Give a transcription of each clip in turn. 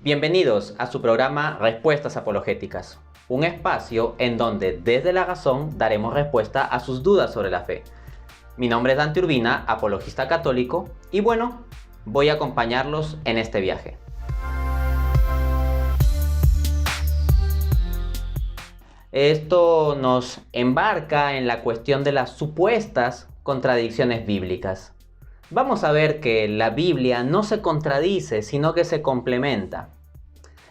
Bienvenidos a su programa Respuestas Apologéticas, un espacio en donde desde la razón daremos respuesta a sus dudas sobre la fe. Mi nombre es Dante Urbina, apologista católico, y bueno, voy a acompañarlos en este viaje. Esto nos embarca en la cuestión de las supuestas contradicciones bíblicas. Vamos a ver que la Biblia no se contradice, sino que se complementa.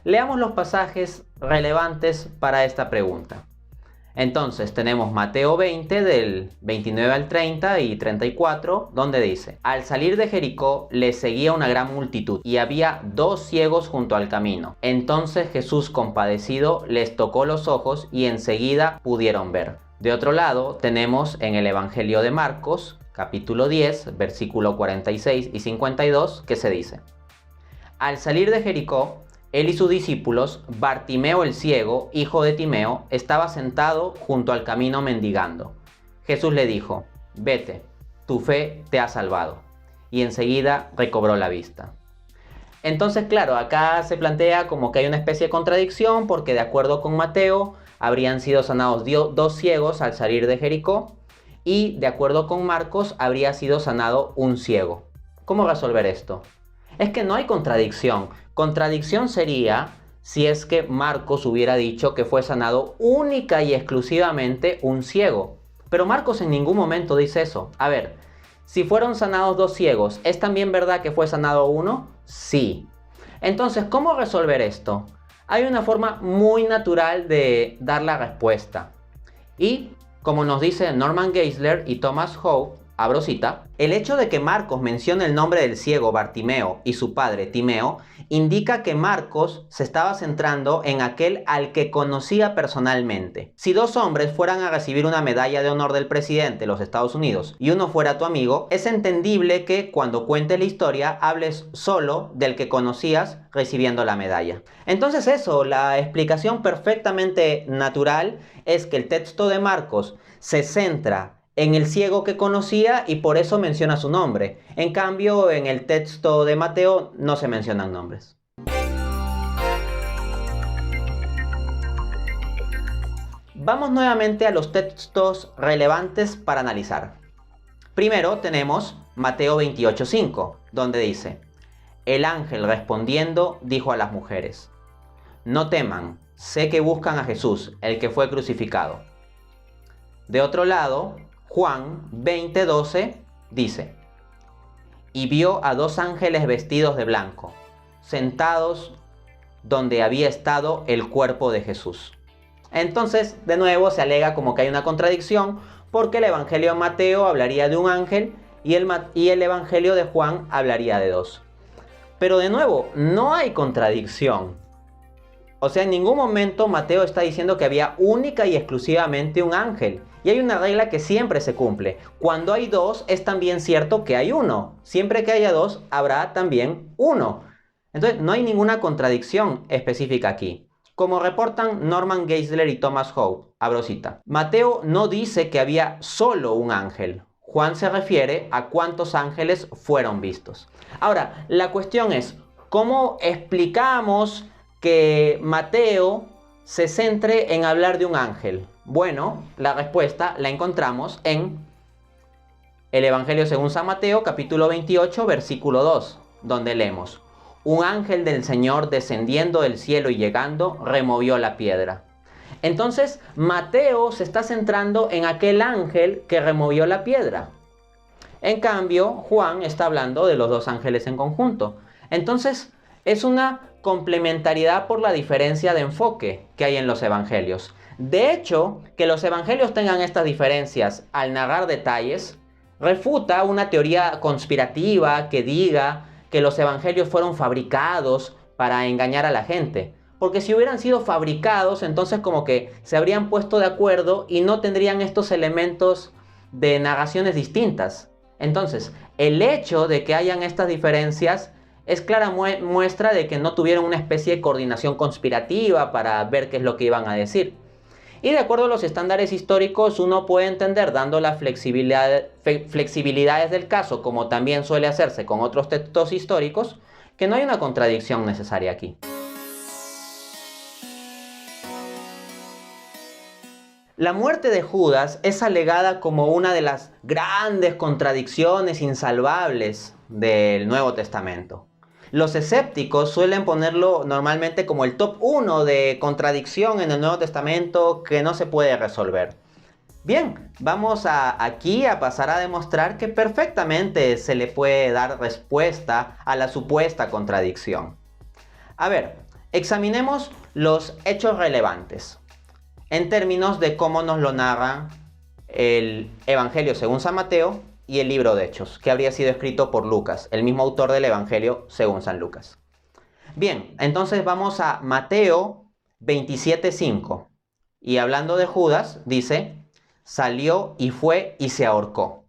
Leamos los pasajes relevantes para esta pregunta. Entonces tenemos Mateo 20 del 29 al 30 y 34, donde dice: Al salir de Jericó les seguía una gran multitud, y había 2 ciegos junto al camino. Entonces Jesús, compadecido, les tocó los ojos y enseguida pudieron ver. De otro lado tenemos en el Evangelio de Marcos, capítulo 10, versículo 46 y 52, que se dice: Al salir de Jericó, él y sus discípulos, Bartimeo el ciego, hijo de Timeo, estaba sentado junto al camino mendigando. Jesús le dijo: Vete, tu fe te ha salvado. Y enseguida recobró la vista. Entonces, claro, acá se plantea como que hay una especie de contradicción, porque de acuerdo con Mateo, habrían sido sanados 2 ciegos al salir de Jericó, y de acuerdo con Marcos, habría sido sanado un ciego. ¿Cómo resolver esto? Es que no hay contradicción. Contradicción sería si es que Marcos hubiera dicho que fue sanado única y exclusivamente un ciego. Pero Marcos en ningún momento dice eso. A ver, si fueron sanados 2 ciegos, ¿es también verdad que fue sanado uno? Sí. Entonces, ¿cómo resolver esto? Hay una forma muy natural de dar la respuesta. Y, como nos dice Norman Geisler y Thomas Hope, abro cita: el hecho de que Marcos mencione el nombre del ciego Bartimeo y su padre Timeo indica que Marcos se estaba centrando en aquel al que conocía personalmente. Si 2 hombres fueran a recibir una medalla de honor del presidente de los Estados Unidos y uno fuera tu amigo, es entendible que cuando cuentes la historia hables solo del que conocías recibiendo la medalla. Entonces eso, la explicación perfectamente natural es que el texto de Marcos se centra en el ciego que conocía y por eso menciona su nombre. En cambio, en el texto de Mateo no se mencionan nombres. Vamos nuevamente a los textos relevantes para analizar. Primero tenemos Mateo 28:5, donde dice: El ángel respondiendo dijo a las mujeres: No teman, sé que buscan a Jesús, el que fue crucificado. De otro lado, Juan 20:12 dice: Y vio a 2 ángeles vestidos de blanco, sentados donde había estado el cuerpo de Jesús. Entonces, de nuevo se alega como que hay una contradicción, porque el Evangelio de Mateo hablaría de un ángel y el Evangelio de Juan hablaría de 2. Pero de nuevo, no hay contradicción. O sea, en ningún momento Mateo está diciendo que había única y exclusivamente un ángel. Y hay una regla que siempre se cumple: cuando hay 2, es también cierto que hay 1. Siempre que haya 2, habrá también 1. Entonces, no hay ninguna contradicción específica aquí. Como reportan Norman Geisler y Thomas Hope, abro cita: Mateo no dice que había solo un ángel. Juan se refiere a cuántos ángeles fueron vistos. Ahora, la cuestión es, ¿cómo explicamos que Mateo se centre en hablar de un ángel? Bueno, la respuesta la encontramos en el Evangelio según San Mateo, capítulo 28, versículo 2, donde leemos: Un ángel del Señor descendiendo del cielo y llegando, removió la piedra. Entonces, Mateo se está centrando en aquel ángel que removió la piedra. En cambio, Juan está hablando de los 2 ángeles en conjunto. Entonces, es una complementariedad por la diferencia de enfoque que hay en los evangelios. De hecho, que los evangelios tengan estas diferencias al narrar detalles refuta una teoría conspirativa que diga que los evangelios fueron fabricados para engañar a la gente. Porque si hubieran sido fabricados, entonces como que se habrían puesto de acuerdo y no tendrían estos elementos de narraciones distintas. Entonces, el hecho de que hayan estas diferencias es clara muestra de que no tuvieron una especie de coordinación conspirativa para ver qué es lo que iban a decir. Y de acuerdo a los estándares históricos, uno puede entender, dando las flexibilidades del caso, como también suele hacerse con otros textos históricos, que no hay una contradicción necesaria aquí. La muerte de Judas es alegada como una de las grandes contradicciones insalvables del Nuevo Testamento. Los escépticos suelen ponerlo normalmente como el top 1 de contradicción en el Nuevo Testamento que no se puede resolver. Bien, vamos aquí a pasar a demostrar que perfectamente se le puede dar respuesta a la supuesta contradicción. A ver, examinemos los hechos relevantes en términos de cómo nos lo narra el Evangelio según San Mateo y el libro de Hechos, que habría sido escrito por Lucas, el mismo autor del Evangelio según San Lucas. Bien, entonces vamos a Mateo 27:5. Y hablando de Judas, dice, salió y fue y se ahorcó.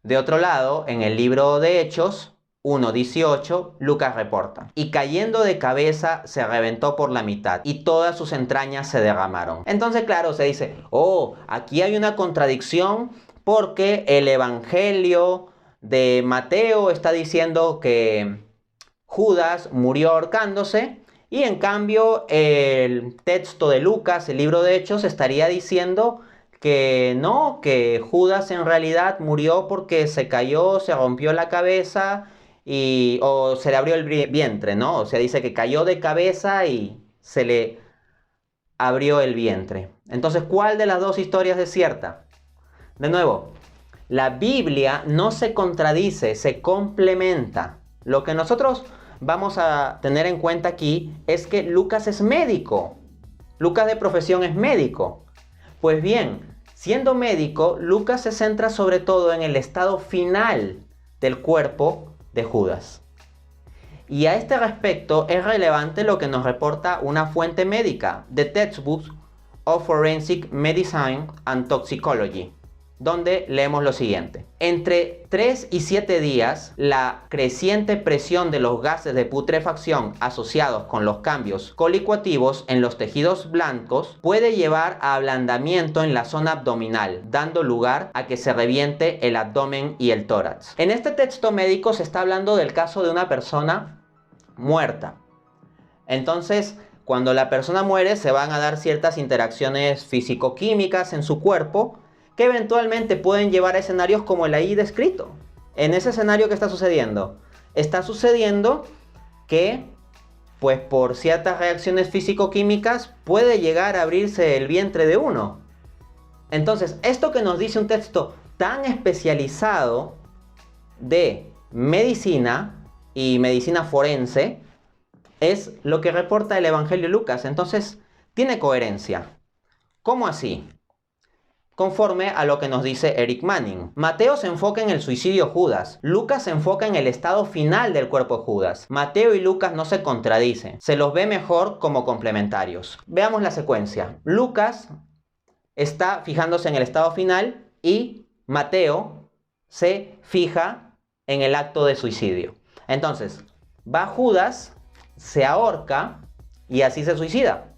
De otro lado, en el libro de Hechos 1:18, Lucas reporta, y cayendo de cabeza se reventó por la mitad, y todas sus entrañas se derramaron. Entonces, claro, se dice, aquí hay una contradicción porque el Evangelio de Mateo está diciendo que Judas murió ahorcándose, y en cambio el texto de Lucas, el libro de Hechos, estaría diciendo que no, que Judas en realidad murió porque se cayó, se rompió la cabeza o se le abrió el vientre, ¿no? O sea, dice que cayó de cabeza y se le abrió el vientre. Entonces, ¿cuál de las dos historias es cierta? De nuevo, la Biblia no se contradice, se complementa. Lo que nosotros vamos a tener en cuenta aquí es que Lucas es médico. Lucas de profesión es médico. Pues bien, siendo médico, Lucas se centra sobre todo en el estado final del cuerpo de Judas. Y a este respecto es relevante lo que nos reporta una fuente médica, The Textbook of Forensic Medicine and Toxicology, donde leemos lo siguiente. Entre 3 y 7 días, la creciente presión de los gases de putrefacción asociados con los cambios colicuativos en los tejidos blancos puede llevar a ablandamiento en la zona abdominal, dando lugar a que se reviente el abdomen y el tórax. En este texto médico se está hablando del caso de una persona muerta. Entonces, cuando la persona muere, se van a dar ciertas interacciones físico-químicas en su cuerpo que eventualmente pueden llevar a escenarios como el ahí descrito. En ese escenario, ¿qué está sucediendo? Está sucediendo que, pues por ciertas reacciones físico-químicas, puede llegar a abrirse el vientre de uno. Entonces, esto que nos dice un texto tan especializado de medicina y medicina forense, es lo que reporta el Evangelio de Lucas. Entonces, tiene coherencia. ¿Cómo así? Conforme a lo que nos dice Eric Manning. Mateo se enfoca en el suicidio de Judas. Lucas se enfoca en el estado final del cuerpo de Judas. Mateo y Lucas no se contradicen. Se los ve mejor como complementarios. Veamos la secuencia. Lucas está fijándose en el estado final y Mateo se fija en el acto de suicidio. Entonces, va Judas, se ahorca y así se suicida.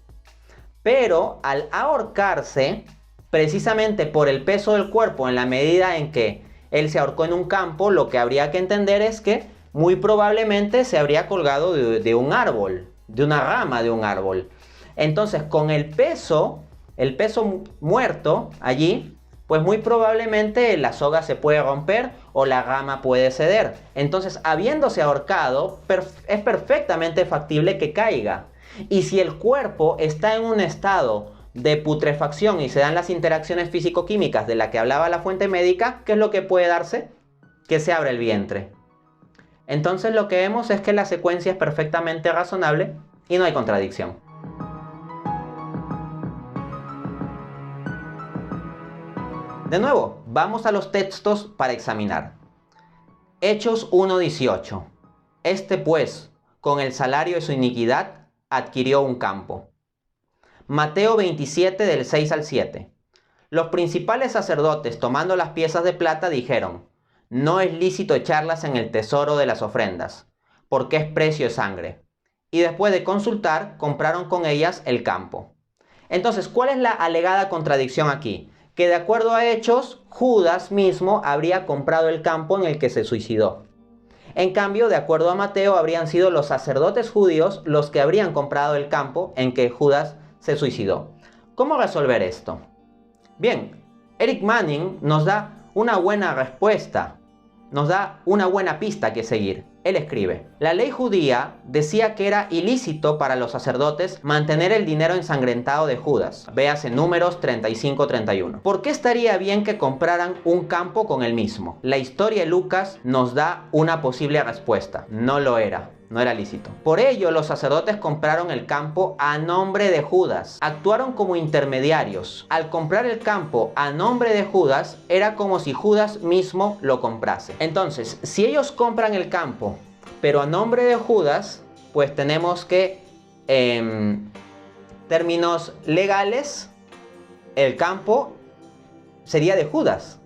Pero al ahorcarse, precisamente por el peso del cuerpo, en la medida en que él se ahorcó en un campo, lo que habría que entender es que muy probablemente se habría colgado de un árbol, de una rama de un árbol. Entonces, con el peso muerto allí, pues muy probablemente la soga se puede romper o la rama puede ceder. Entonces, habiéndose ahorcado, es perfectamente factible que caiga. Y si el cuerpo está en un estado de putrefacción y se dan las interacciones físico-químicas de la que hablaba la fuente médica, ¿qué es lo que puede darse? Que se abre el vientre. Entonces lo que vemos es que la secuencia es perfectamente razonable y no hay contradicción. De nuevo, vamos a los textos para examinar. Hechos 1:18. Este pues, con el salario de su iniquidad, adquirió un campo. Mateo 27 del 6 al 7. Los principales sacerdotes, tomando las piezas de plata, dijeron: no es lícito echarlas en el tesoro de las ofrendas, porque es precio de sangre. Y después de consultar, compraron con ellas el campo. Entonces, ¿cuál es la alegada contradicción aquí? Que de acuerdo a Hechos, Judas mismo habría comprado el campo en el que se suicidó. En cambio, de acuerdo a Mateo, habrían sido los sacerdotes judíos los que habrían comprado el campo en que Judas se suicidó. ¿Cómo resolver esto? Bien, Eric Manning nos da una buena respuesta, nos da una buena pista que seguir. Él escribe: la ley judía decía que era ilícito para los sacerdotes mantener el dinero ensangrentado de Judas. Véase Números 35-31. ¿Por qué estaría bien que compraran un campo con el mismo? La historia de Lucas nos da una posible respuesta. No lo era. No era lícito. Por ello, los sacerdotes compraron el campo a nombre de Judas. Actuaron como intermediarios. Al comprar el campo a nombre de Judas, era como si Judas mismo lo comprase. Entonces, si ellos compran el campo, pero a nombre de Judas, pues tenemos que, en términos legales, el campo sería de Judas.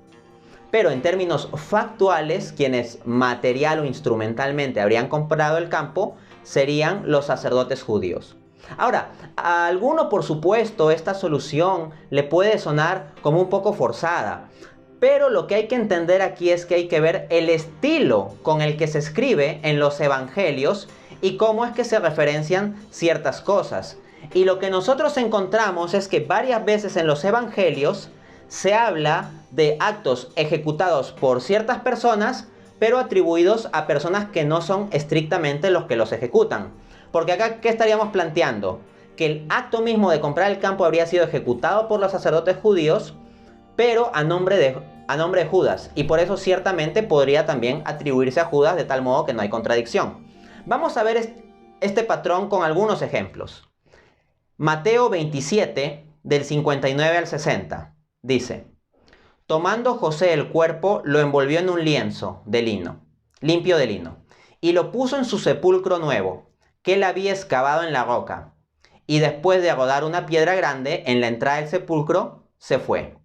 Pero en términos factuales, quienes material o instrumentalmente habrían comprado el campo serían los sacerdotes judíos. Ahora, a alguno, por supuesto, esta solución le puede sonar como un poco forzada. Pero lo que hay que entender aquí es que hay que ver el estilo con el que se escribe en los evangelios y cómo es que se referencian ciertas cosas. Y lo que nosotros encontramos es que varias veces en los evangelios se habla de actos ejecutados por ciertas personas, pero atribuidos a personas que no son estrictamente los que los ejecutan. Porque acá, ¿qué estaríamos planteando? Que el acto mismo de comprar el campo habría sido ejecutado por los sacerdotes judíos, pero a nombre de Judas. Y por eso ciertamente podría también atribuirse a Judas, de tal modo que no hay contradicción. Vamos a ver este patrón con algunos ejemplos. Mateo 27, del 59 al 60. Dice: tomando José el cuerpo, lo envolvió en un lienzo de lino, limpio de lino, y lo puso en su sepulcro nuevo, que él había excavado en la roca. Y después de rodar una piedra grande en la entrada del sepulcro, se fue.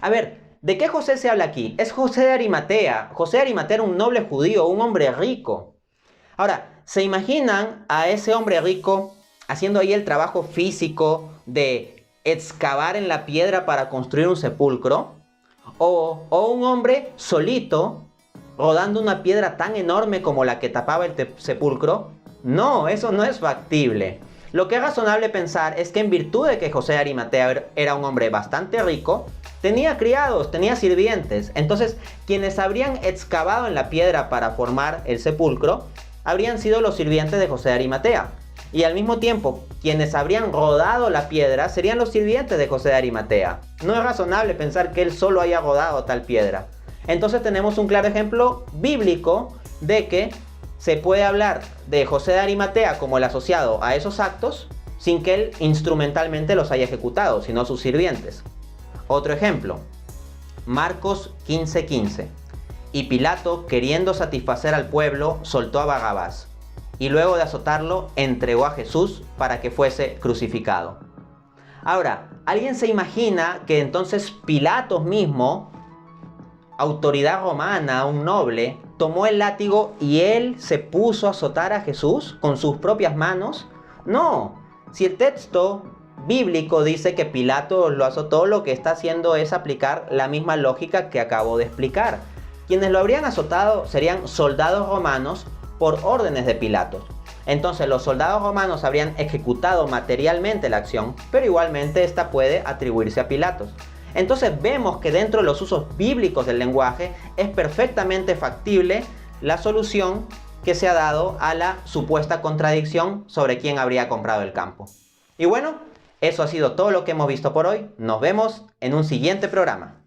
A ver, ¿de qué José se habla aquí? Es José de Arimatea. José de Arimatea era un noble judío, un hombre rico. Ahora, ¿se imaginan a ese hombre rico haciendo ahí el trabajo físico de excavar en la piedra para construir un sepulcro? O un hombre solito rodando una piedra tan enorme como la que tapaba el sepulcro. No, eso no es factible. Lo que es razonable pensar es que en virtud de que José de Arimatea era un hombre bastante rico, tenía criados, tenía sirvientes. Entonces, quienes habrían excavado en la piedra para formar el sepulcro habrían sido los sirvientes de José de Arimatea. Y al mismo tiempo, quienes habrían rodado la piedra serían los sirvientes de José de Arimatea. No es razonable pensar que él solo haya rodado tal piedra. Entonces tenemos un claro ejemplo bíblico de que se puede hablar de José de Arimatea como el asociado a esos actos sin que él instrumentalmente los haya ejecutado, sino sus sirvientes. Otro ejemplo, Marcos 15:15. Y Pilato, queriendo satisfacer al pueblo, soltó a Barrabás, y luego de azotarlo, entregó a Jesús para que fuese crucificado. Ahora, ¿alguien se imagina que entonces Pilato mismo, autoridad romana, un noble, tomó el látigo y él se puso a azotar a Jesús con sus propias manos? No, si el texto bíblico dice que Pilato lo azotó, lo que está haciendo es aplicar la misma lógica que acabo de explicar. Quienes lo habrían azotado serían soldados romanos por órdenes de Pilato. Entonces los soldados romanos habrían ejecutado materialmente la acción, pero igualmente esta puede atribuirse a Pilatos. Entonces vemos que dentro de los usos bíblicos del lenguaje es perfectamente factible la solución que se ha dado a la supuesta contradicción sobre quién habría comprado el campo. Y bueno, eso ha sido todo lo que hemos visto por hoy. Nos vemos en un siguiente programa.